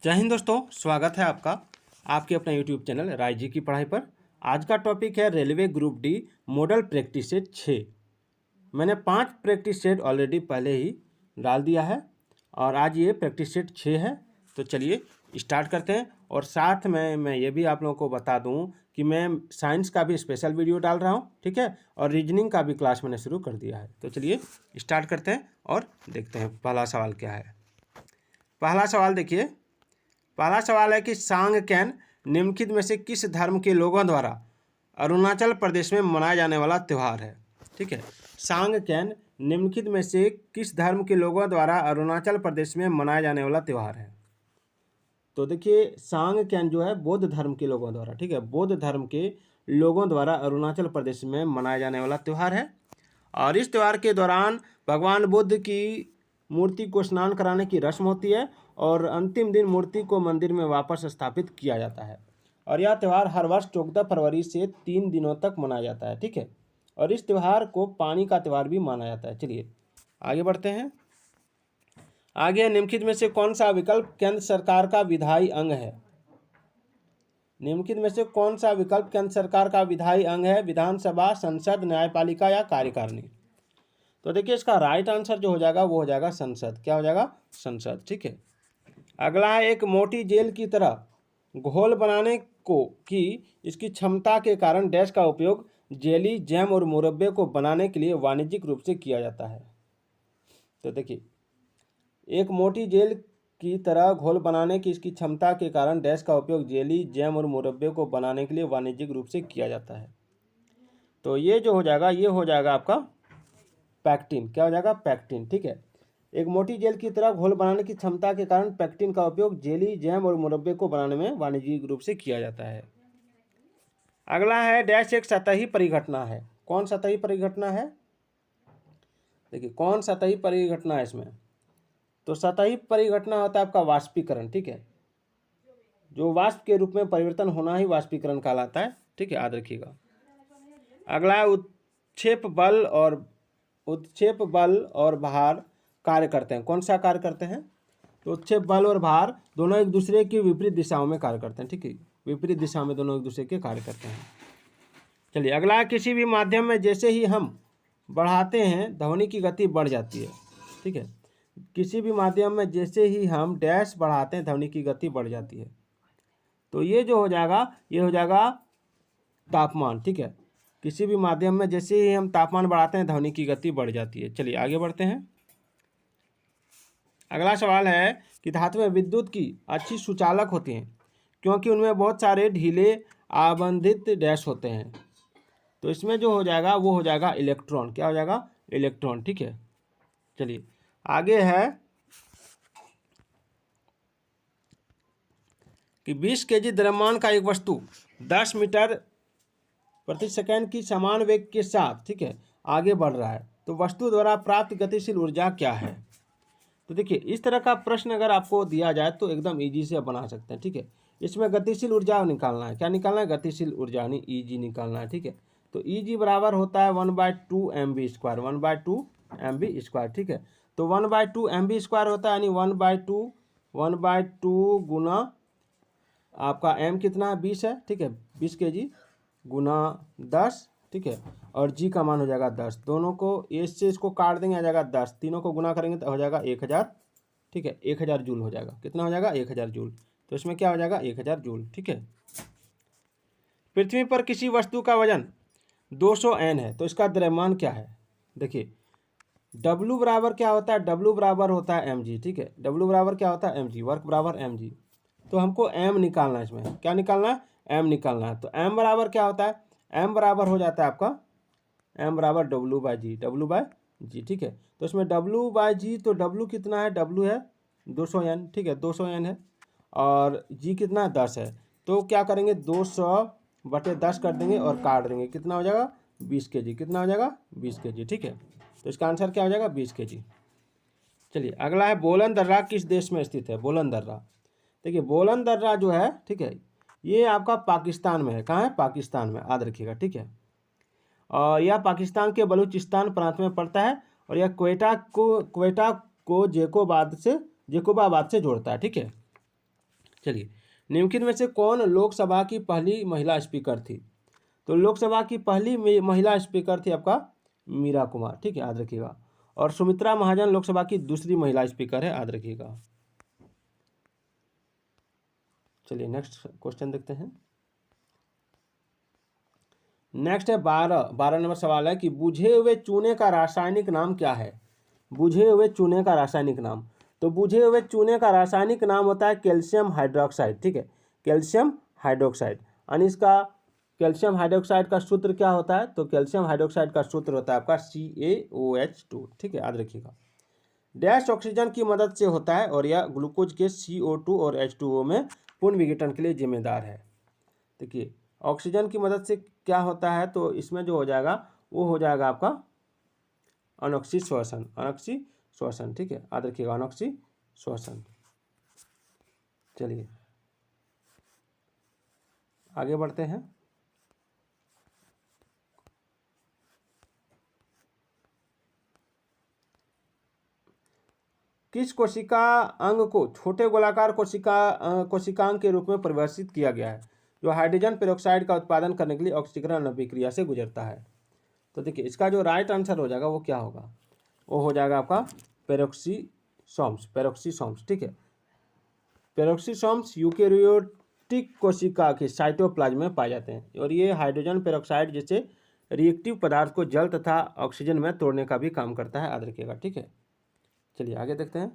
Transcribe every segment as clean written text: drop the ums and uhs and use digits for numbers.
जय हिंद दोस्तों, स्वागत है आपका आपके अपने यूट्यूब चैनल राय जी की पढ़ाई पर। आज का टॉपिक है railway group D model practice set 6। मैंने 5 प्रैक्टिस सेट ऑलरेडी पहले ही डाल दिया है और आज ये प्रैक्टिस सेट 6 है। तो चलिए स्टार्ट करते हैं। और साथ में मैं ये भी आप लोगों को बता दूं कि मैं साइंस का भी स्पेशल वीडियो डाल रहा हूँ, ठीक है, और रीजनिंग का भी क्लास मैंने शुरू कर दिया है। तो चलिए स्टार्ट करते हैं और देखते हैं पहला सवाल क्या है। पहला सवाल देखिए, पहला सवाल है कि सांगक्यान निम्नलिखित में से किस धर्म के लोगों द्वारा अरुणाचल प्रदेश में मनाया जाने वाला त्यौहार है। ठीक है, सांगक्यान निम्नलिखित में से किस धर्म के लोगों द्वारा अरुणाचल प्रदेश में मनाया जाने वाला त्यौहार है। तो देखिए, सांगक्यान जो है बौद्ध धर्म के लोगों द्वारा, ठीक है, बौद्ध धर्म के लोगों द्वारा अरुणाचल प्रदेश में मनाया जाने वाला त्यौहार है। और इस त्यौहार के दौरान भगवान बुद्ध की मूर्ति को स्नान कराने की रस्म होती है और अंतिम दिन मूर्ति को मंदिर में वापस स्थापित किया जाता है। और यह त्यौहार हर वर्ष 14 फरवरी से 3 दिनों तक मनाया जाता है। ठीक है, और इस त्यौहार को पानी का त्यौहार भी माना जाता है। चलिए आगे बढ़ते हैं। आगे निम्नलिखित में से कौन सा विकल्प केंद्र सरकार का विधायी अंग है। निम्नलिखित में से कौन सा विकल्प केंद्र सरकार का विधायी अंग है। विधानसभा, संसद, न्यायपालिका या कार्यकारिणी। तो देखिए, इसका राइट आंसर जो हो जाएगा वो हो जाएगा संसद। क्या हो जाएगा? संसद। ठीक है, अगला है, एक मोटी जेल की तरह घोल बनाने को की इसकी क्षमता के कारण डैश का उपयोग जेली, जैम और मुरब्बे को बनाने के लिए वाणिज्यिक रूप से किया जाता है। तो देखिए, एक मोटी जेल की तरह घोल बनाने की इसकी क्षमता के कारण डैश का उपयोग जेली, जैम और मुरब्बे को बनाने के लिए वाणिज्यिक रूप से किया जाता है। तो ये जो हो जाएगा ये हो जाएगा आपका पैक्टिन। क्या हो जाएगा? पैक्टिन। ठीक है, एक मोटी जेल की तरह घोल बनाने की क्षमता के कारण पैक्टिन का उपयोग जेली, जैम और मुरब्बे को बनाने में वाणिज्यिक रूप से किया जाता है। अगला है, डैश एक सतही परिघटना है। कौन सतही परिघटना है? देखिए, कौन सतही परिघटना है इसमें? तो सतही परिघटना होता है आपका वाष्पीकरण। ठीक है, जो वाष्प के रूप में परिवर्तन होना ही वाष्पीकरण कहलाता है। ठीक है, याद रखिएगा। अगला है, उत्क्षेप बल और भार कार्य करते हैं। कौन सा कार्य करते हैं? तो उत्क्षेप बल और भार दोनों एक दूसरे की विपरीत दिशाओं में कार्य करते हैं। ठीक है, विपरीत दिशा में दोनों एक दूसरे के कार्य करते हैं। चलिए अगला है, किसी भी माध्यम में जैसे ही हम बढ़ाते हैं ध्वनि की गति बढ़ जाती है। ठीक है, किसी भी माध्यम में जैसे ही हम डैश बढ़ाते हैं ध्वनि की गति बढ़ जाती है। तो ये जो हो जाएगा ये हो जाएगा तापमान। ठीक है, किसी भी माध्यम में जैसे ही हम तापमान बढ़ाते हैं ध्वनि की गति बढ़ जाती है। चलिए आगे बढ़ते हैं। अगला सवाल है कि धातु में विद्युत की अच्छी सुचालक होती हैं क्योंकि उनमें बहुत सारे ढीले आबंधित डैश होते हैं। तो इसमें जो हो जाएगा वो हो जाएगा इलेक्ट्रॉन। क्या हो जाएगा? इलेक्ट्रॉन। ठीक है, चलिए आगे है कि 20 केजी द्रव्यमान का एक वस्तु 10 मीटर प्रति सेकंड की समान वेग के साथ, ठीक है, आगे बढ़ रहा है, तो वस्तु द्वारा प्राप्त गतिशील ऊर्जा क्या है। तो देखिए, इस तरह का प्रश्न अगर आपको दिया जाए तो एकदम इजी से बना सकते हैं। ठीक है, इसमें गतिशील ऊर्जा निकालना है। क्या निकालना है? गतिशील ऊर्जा, यानी ईजी निकालना है। ठीक है, तो ईजी बराबर होता है 1/2 mv स्क्वायर। 1/2 mv square. ठीक है, तो 1/2 mv स्क्वायर होता है, यानी 1/2 गुना आपका m कितना है? 20 है। ठीक है, 20 kg गुना 10। ठीक है, और g का मान हो जाएगा 10। दोनों को ए से इसको काट देंगे, आ जाएगा 10। तीनों को गुना करेंगे तो हो जाएगा 1000। ठीक है, 1000 जूल हो जाएगा। कितना हो जाएगा? 1000 जूल। तो इसमें क्या हो जाएगा? 1000 जूल। ठीक है, पृथ्वी पर किसी वस्तु का वजन 200 N है तो इसका द्रव्यमान क्या है। देखिए, W बराबर क्या होता है? W बराबर होता है mg। ठीक है, W बराबर क्या होता है? mg, वर्क बराबर mg। तो हमको m निकालना है। इसमें क्या निकालना है? m निकालना है। तो m बराबर क्या होता है? m बराबर हो जाता है आपका m बराबर W/g। W/g। ठीक है, तो इसमें W/g, तो W कितना है? W है 200 N। ठीक है, 200 N है और g कितना है? 10 है। तो क्या करेंगे? 200/10 कर देंगे और काट देंगे। कितना हो जाएगा? 20 kg। कितना हो जाएगा? 20 kg। ठीक है, तो इसका आंसर क्या हो जाएगा? 20 kg। चलिए अगला है, बोलन दर्रा किस देश में स्थित है? बोलन दर्रा। देखिए, बोलन दर्रा जो है, ठीक है, ये आपका पाकिस्तान में है। कहाँ है? पाकिस्तान में, याद रखिएगा। ठीक है, और यह पाकिस्तान के बलूचिस्तान प्रांत में पड़ता है और यह क्वेटा को जेकोबाबाद से जोड़ता है। ठीक है, चलिए, निम्नलिखित में से कौन लोकसभा की पहली महिला स्पीकर थी? तो लोकसभा की पहली महिला स्पीकर थी आपका मीरा कुमार, ठीक है, याद रखिएगा। और सुमित्रा महाजन लोकसभा की दूसरी महिला स्पीकर है, याद रखिएगा। चलिए नेक्स्ट क्वेश्चन देखते हैं। नेक्स्ट है 12 नंबर सवाल है कि बुझे हुए चूने का रासायनिक नाम क्या है? बुझे हुए चूने का रासायनिक नाम, तो बुझे हुए चूने का रासायनिक नाम होता है कैल्शियम हाइड्रोक्साइड, ठीक है, कैल्शियम हाइड्रोक्साइड। यानी इसका कैल्शियम हाइड्रोक्साइड का सूत्र क्या होता है? तो कैल्शियम हाइड्रोक्साइड का सूत्र होता है आपका CaOH2, ठीक है, याद रखिएगा। डैश ऑक्सीजन की मदद से होता है और यह ग्लूकोज के CO2 और H2O में पूर्ण विघटन के लिए जिम्मेदार है। देखिए, ऑक्सीजन की मदद से क्या होता है, तो इसमें जो हो जाएगा वो हो जाएगा आपका अनोक्सी श्वसन, ठीक है, याद रखिएगा, अनोक्सी श्वसन। चलिए आगे बढ़ते हैं। किस कोशिका अंग को छोटे गोलाकार कोशिकांग के रूप में परिभाषित किया गया है, जो हाइड्रोजन पेरोक्साइड का उत्पादन करने के लिए ऑक्सीकरण अभिक्रिया से गुजरता है? तो देखिए, इसका जो राइट आंसर हो जाएगा वो क्या होगा? वो हो जाएगा आपका पेरोक्सीसोम्स, ठीक है। पेरोक्सीसोम्स यूकेरियोटिक कोशिका के साइटोप्लाज्म में पाए जाते हैं और ये हाइड्रोजन पेरोक्साइड जैसे रिएक्टिव पदार्थ को जल तथा ऑक्सीजन में तोड़ने का भी काम करता है, याद रखिएगा, ठीक है। चलिए आगे देखते हैं।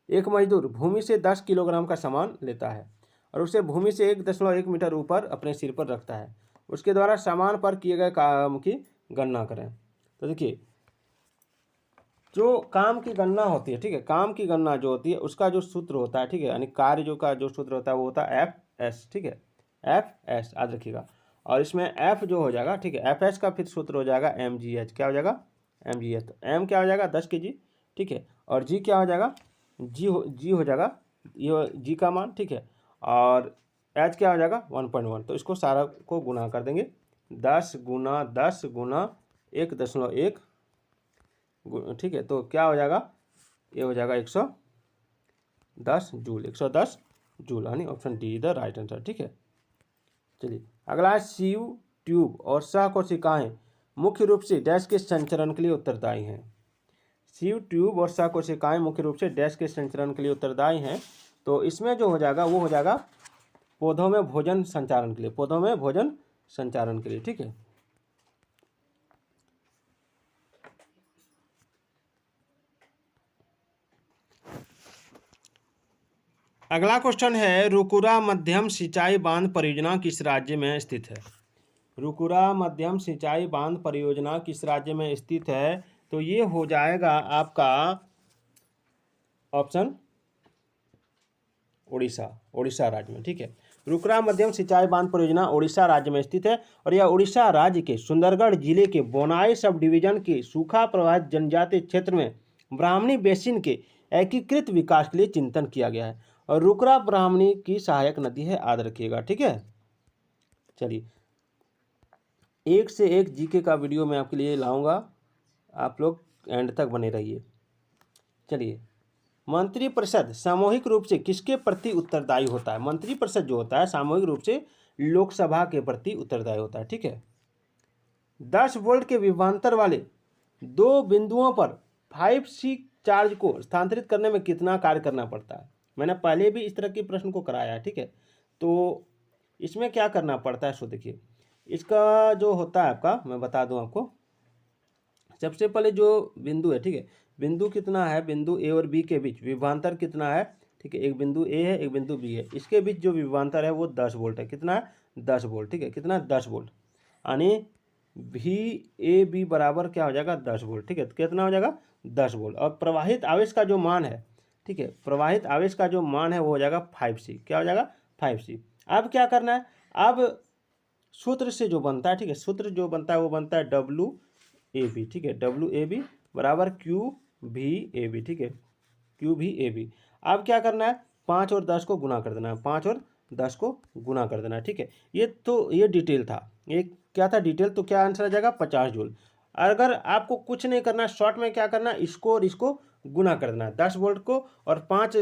एक मजदूर भूमि से 10 किलोग्राम का सामान लेता है और उसे भूमि से 1.1 मीटर ऊपर अपने सिर पर रखता है। उसके द्वारा सामान पर किए गए काम की गणना करें। तो देखिए, जो काम की गणना होती है, ठीक है, काम की गणना जो होती है उसका जो सूत्र होता है, ठीक है, यानी कार्य जो का जो सूत्र होता है वो होता है FS, ठीक है, FS, याद रखिएगा। और इसमें F जो हो जाएगा, ठीक है, FS का फिर सूत्र हो जाएगा mgh, क्या हो जाएगा? mgh। तो M क्या हो जाएगा? 10 kg, ठीक है, और G क्या हो जाएगा? G हो जाएगा ये G का मान, ठीक है, और H क्या हो जाएगा? 1.1। तो इसको सारा को गुना कर देंगे, 10 गुना 10 गुना 1.1, ठीक है, तो क्या हो जाएगा? ये हो जाएगा 110 जूल, 110 जूल, यानी option D the right answer, ठीक है। चलिए अगला है सीव ट्यूब और सहकोशिकाएं मुख्य रूप से डैश के संचरण के लिए उत्तरदायी हैं। सीव ट्यूब और सहकोशिकाएं मुख्य रूप से डैश के संचरण के लिए उत्तरदायी हैं। तो इसमें जो हो जाएगा वो हो जाएगा पौधों में भोजन संचारण के लिए, पौधों में भोजन संचारण के लिए, ठीक है। अगला क्वेश्चन है, रुकुरा मध्यम सिंचाई बांध परियोजना किस राज्य में स्थित है? रुकुरा मध्यम सिंचाई बांध परियोजना किस राज्य में स्थित है? तो ये हो जाएगा आपका ऑप्शन उड़ीसा राज्य में, ठीक है। रुकुरा मध्यम सिंचाई बांध परियोजना उड़ीसा राज्य में स्थित है और यह उड़ीसा राज्य के सुंदरगढ़ जिले के बोनाई सब डिवीजन के सूखा प्रभावित जनजातीय क्षेत्र में ब्राह्मणी बेसिन के एकीकृत विकास के लिए चिंतन किया गया है और रुकुरा ब्राह्मणी की सहायक नदी है, याद रखिएगा, ठीक है। चलिए एक से एक जीके का वीडियो मैं आपके लिए लाऊंगा, आप लोग एंड तक बने रहिए। चलिए, मंत्रिपरिषद सामूहिक रूप से किसके प्रति उत्तरदायी होता है? मंत्रिपरिषद जो होता है सामूहिक रूप से लोकसभा के प्रति उत्तरदायी होता है, ठीक है। 10 वोल्ट के विभवांतर वाले दो बिंदुओं पर 5C चार्ज को स्थानांतरित करने में कितना कार्य करना पड़ता है? मैंने पहले भी इस तरह के प्रश्न को कराया है, ठीक है। तो इसमें क्या करना पड़ता है, सो देखिए, इसका जो होता है आपका मैं बता दूं आपको। सबसे पहले जो बिंदु है, ठीक है, बिंदु कितना है, बिंदु ए और बी के बीच विभवांतर कितना है, ठीक है, एक बिंदु ए है एक बिंदु बी है, इसके बीच जो विभवांतर है वो 10 वोल्ट है। कितना है? 10 वोल्ट, ठीक है, कितना? 10 वोल्ट, यानी VAB बराबर क्या हो जाएगा? 10 वोल्ट, ठीक है, तो कितना हो जाएगा? 10 वोल्ट। और प्रवाहित आवेश का जो मान है, ठीक है, प्रवाहित आवेश का जो मान है वो हो जाएगा 5C, क्या हो जाएगा? 5C। अब क्या करना है, अब सूत्र से जो बनता है, ठीक है, सूत्र जो बनता है वो बनता है WAB, ठीक है, WAB बराबर QVAB, ठीक है, QVAB। अब क्या करना है, 5 और 10 को गुना कर देना है, 5 और 10 को गुना कर देना है, ठीक है। ये डिटेल था, ये क्या था डिटेल, तो क्या आंसर आ जाएगा? 50 जूल। अगर आपको कुछ नहीं करना, शॉर्ट में क्या करना है, इसको और इसको गुना कर देना है, 10 वोल्ट को और 5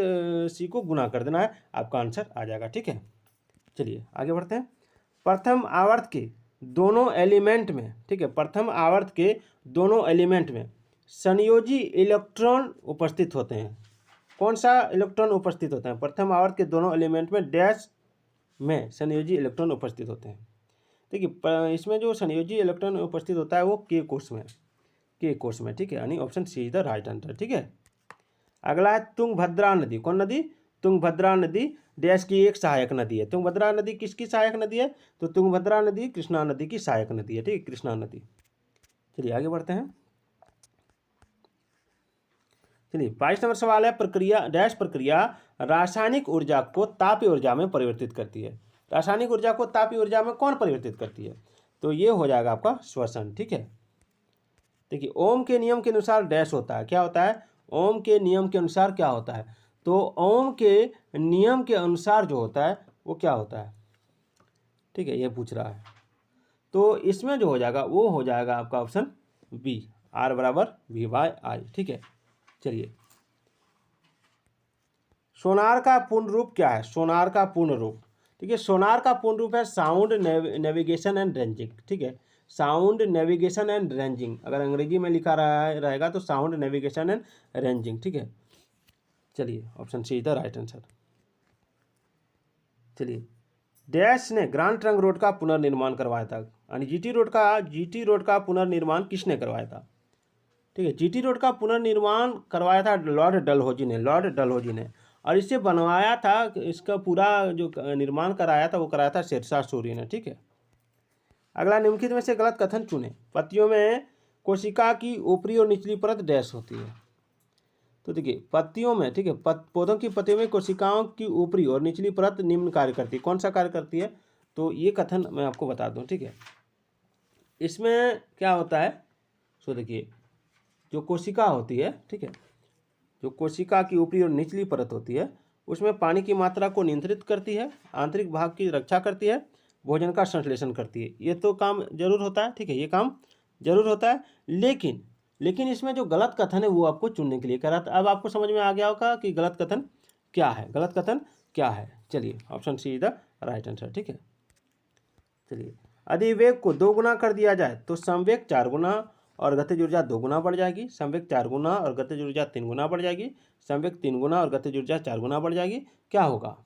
सी को गुना कर देना है, आपका आंसर आ जाएगा। ठीक है, चलिए आगे बढ़ते हैं। प्रथम आवर्त के दोनों एलिमेंट में, ठीक है, प्रथम आवर्त के दोनों एलिमेंट में संयोजी इलेक्ट्रॉन उपस्थित होते हैं। कौन सा इलेक्ट्रॉन उपस्थित होते हैं? प्रथम आवर्त के दोनों एलिमेंट में डैश में संयोजी इलेक्ट्रॉन उपस्थित होते हैं। देखिए इसमें जो संयोजी इलेक्ट्रॉन उपस्थित होता है वो के कोष में, के कोष में, ठीक है, यानी option C is the right answer. ठीक है, अगला है तुंगभद्रा नदी। कौन नदी? तुंगभद्रा नदी डैश की एक सहायक नदी है। तुंगभद्रा नदी किसकी सहायक नदी है? तो तुंगभद्रा नदी कृष्णा नदी की सहायक नदी है। ठीक है, कृष्णा नदी। चलिए आगे बढ़ते हैं। चलिए 22 नंबर सवाल है, प्रक्रिया डैश प्रक्रिया रासायनिक ऊर्जा को तापीय ऊर्जा में परिवर्तित करती है। रासायनिक ऊर्जा को तापीय ऊर्जा में कौन परिवर्तित करती है? तो ये हो जाएगा आपका श्वसन। ठीक है, देखिए ओम के नियम के अनुसार डैश होता है। क्या होता है? ओम के नियम के अनुसार क्या होता है? तो ओम के नियम के अनुसार जो होता है वो क्या होता है? ठीक है, ये पूछ रहा है। तो इसमें जो हो जाएगा वो हो जाएगा आपका ऑप्शन बी, आर बराबर वी बाय आई। ठीक है, चलिए सोनार का पूर्ण रूप क्या है? सोनार का पूर्ण रूप, ठीक है, सोनार का पूर्ण रूप है साउंड नेविगेशन एंड रेंजिंग। ठीक है, साउंड नेविगेशन एंड रेंजिंग, अगर अंग्रेजी में लिखा रहेगा तो साउंड नेविगेशन एंड रेंजिंग। ठीक है, चलिए option C is the right answer. चलिए डैश ने ग्रांड ट्रंक रोड का पुनर्निर्माण करवाया था, यानी जीटी रोड का पुनर्निर्माण किसने करवाया था? ठीक है, जीटी रोड का पुनर्निर्माण करवाया था लॉर्ड डलहौजी ने, लॉर्ड डलहौजी ने। और इसे बनवाया था, इसका पूरा जो निर्माण कराया था वो कराया था शेरशाह सूरी ने। ठीक है, अगला निम्नलिखित में से गलत कथन चुने। पत्तियों में कोशिका की ऊपरी और निचली परत डैश होती है। तो देखिए पत्तियों में, ठीक है, पौधों की पत्तियों में कोशिकाओं की ऊपरी और निचली परत निम्न कार्य करती है। कौन सा कार्य करती है? तो ये कथन मैं आपको बता दूं। ठीक है, इसमें क्या होता है? सो देखिए जो कोशिका होती है, ठीक है, जो कोशिका की ऊपरी और निचली परत होती है उसमें पानी की मात्रा को नियंत्रित करती है, आंतरिक भाग की रक्षा करती है, भोजन का संश्लेषण करती है। ये तो काम जरूर होता है। ठीक है, ये काम जरूर होता है, लेकिन इसमें जो गलत कथन है वो आपको चुनने के लिए कह रहा था। अब आपको समझ में आ गया होगा कि गलत कथन क्या है, गलत कथन क्या है। चलिए option C is the right answer. ठीक है, चलिए अधिवेग को 2 गुना कर दिया जाए तो संवेग 4 गुना और गतिज ऊर्जा 2 गुना बढ़ जाएगी। संवेग 4 गुना और गतिज ऊर्जा 3 गुना बढ़ जाएगी। संवेग 3 गुना और गतिज ऊर्जा 4 गुना बढ़ जाएगी। क्या होगा?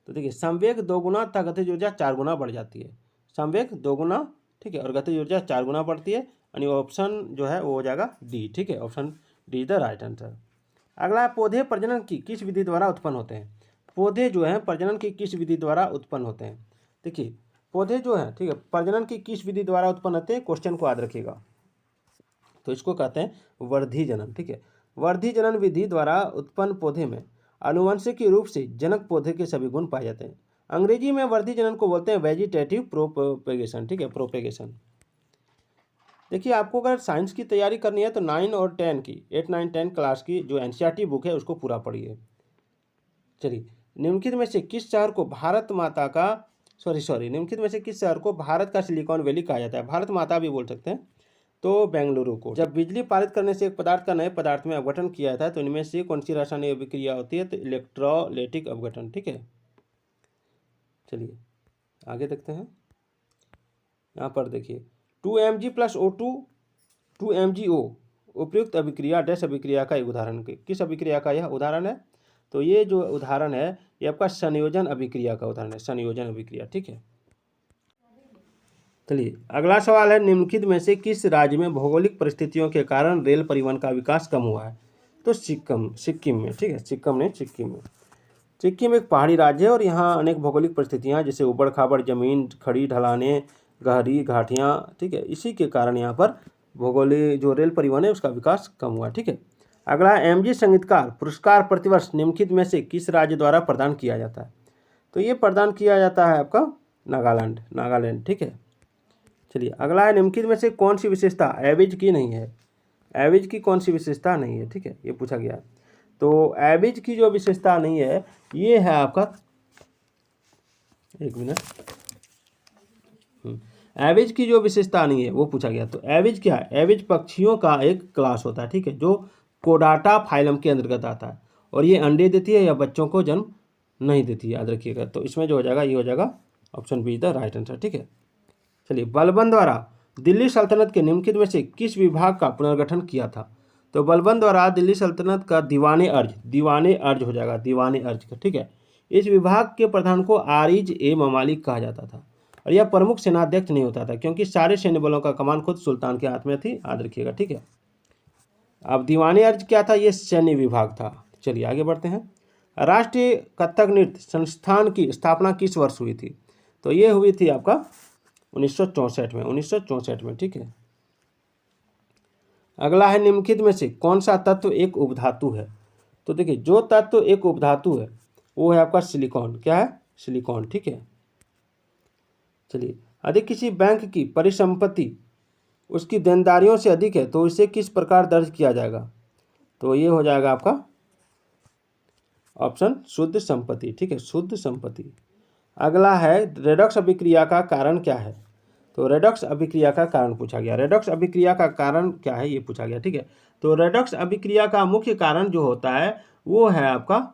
तो देखिए संवेग 2 गुना तथा गतिज ऊर्जा 4 गुना बढ़ जाती है। संवेग 2 गुना, ठीक है, और गतिज ऊर्जा 4 गुना बढ़ती है, यानी ऑप्शन जो है वो हो जाएगा डी। ठीक है, option D is the right answer. अगला पौधे प्रजनन की किस विधि द्वारा उत्पन्न होते हैं? पौधे जो हैं प्रजनन की किस विधि द्वारा उत्पन्न होते हैं? देखिए पौधे जो हैं, ठीक है, प्रजनन की किस विधि द्वारा उत्पन्न होते हैं? क्वेश्चन को याद रखिएगा। तो इसको कहते हैं वर्धी जनन। ठीक है, वर्धी जनन विधि द्वारा उत्पन्न पौधे में आनुवंशिक रूप से जनक पौधे के सभी गुण पाए जाते हैं। अंग्रेजी में वर्धी जनन को बोलते हैं वेजिटेटिव प्रोपेगेशन। ठीक है, प्रोपेगेशन। देखिए आपको अगर साइंस की तैयारी करनी है तो 9 और 10 की 8, 9, 10 क्लास की जो एनसीईआरटी बुक है उसको पूरा पढ़िए। चलिए निम्नलिखित में से किस शहर को भारत माता का निम्नलिखित में से किस शहर को भारत का सिलिकॉन वैली कहा जाता है? भारत माता भी बोल सकते हैं। तो बेंगलुरु को। जब बिजली पारित करने से एक पदार्थ का नए पदार्थ में अपघटन किया जाता है तो इनमें से कौन सी रासायनिक अभिक्रिया होती है? तो इलेक्ट्रोलाइटिक अपघटन। ठीक है, चलिए आगे देखते हैं। यहाँ पर देखिए 2Mg + O2 2MgO उपयुक्त अभिक्रिया डैश अभिक्रिया का एक उदाहरण। किस अभिक्रिया का यह उदाहरण है? तो ये जो उदाहरण है ये आपका संयोजन अभिक्रिया का उदाहरण है, संयोजन अभिक्रिया। ठीक है, चलिए अगला सवाल है, निम्नलिखित में से किस राज्य में भौगोलिक परिस्थितियों के कारण रेल परिवहन का विकास कम हुआ है? तो सिक्किम में। ठीक है, सिक्किम में। सिक्किम एक पहाड़ी राज्य है और यहाँ अनेक भौगोलिक परिस्थितियाँ जैसे उबड़ खाबड़ जमीन, खड़ी ढलानें, गहरी घाटियाँ, ठीक है, इसी के कारण यहाँ पर भौगोलिक जो रेल परिवहन है उसका विकास कम हुआ। ठीक है, अगला MG संगीतकार पुरस्कार प्रतिवर्ष निम्नलिखित में से किस राज्य द्वारा प्रदान किया जाता है? तो ये प्रदान किया जाता है आपका नागालैंड। ठीक है, चलिए अगला है, निम्नलिखित में से कौन सी विशेषता एविज की नहीं है? एविज की कौन सी विशेषता नहीं है? ठीक है, ये पूछा गया है। तो एविज की जो विशेषता नहीं है ये है आपका, एक मिनट, एविज की जो विशेषता नहीं है वो पूछा गया। तो एविज क्या है? एविज पक्षियों का एक क्लास होता है। ठीक है, जो कोडाटा फाइलम के अंतर्गत आता है और ये अंडे देती है या बच्चों को जन्म नहीं देती, याद रखिएगा। तो इसमें जो हो जाएगा ये हो जाएगा option be the right answer, ठीक है। चलिए, बलबन द्वारा दिल्ली सल्तनत के निम्नलिखित में से किस विभाग का पुनर्गठन किया था? तो बलबन द्वारा दिल्ली सल्तनत का दीवाने अर्ज हो जाएगा, दीवाने अर्ज का, ठीक है। इस विभाग के प्रधान को आरिज ए ममालिक कहा जाता था और यह प्रमुख सेनाध्यक्ष नहीं होता था क्योंकि सारे सैन्य बलों का कमान खुद सुल्तान के हाथ में थी, याद रखिएगा, ठीक है। अब दीवाने अर्ज क्या था? ये सैन्य विभाग था। चलिए आगे बढ़ते हैं। राष्ट्रीय कथक नृत्य संस्थान की स्थापना किस वर्ष हुई थी? तो ये हुई थी आपका 1964 में, ठीक है। अगला है, निम्नलिखित में से कौन सा तत्व एक उपधातु है? तो देखिए, जो तत्व एक उपधातु है वो है आपका सिलिकॉन। क्या है? सिलिकॉन, ठीक है। चलिए, यदि किसी बैंक की परिसंपत्ति उसकी देनदारियों से अधिक है तो इसे किस प्रकार दर्ज किया जाएगा? तो ये हो जाएगा आपका ऑप्शन शुद्ध संपत्ति, ठीक है, शुद्ध संपत्ति। अगला है, रेडॉक्स अभिक्रिया का कारण क्या है? तो रेडॉक्स अभिक्रिया का कारण पूछा गया। रेडॉक्स अभिक्रिया का कारण क्या है ये पूछा गया, ठीक है। तो रेडॉक्स अभिक्रिया का मुख्य कारण जो होता है वो है आपका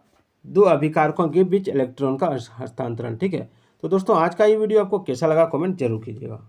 दो अभिकारकों के बीच इलेक्ट्रॉन का हस्तांतरण, ठीक है। तो दोस्तों, आज का ये वीडियो आपको कैसा लगा कमेंट जरूर कीजिएगा।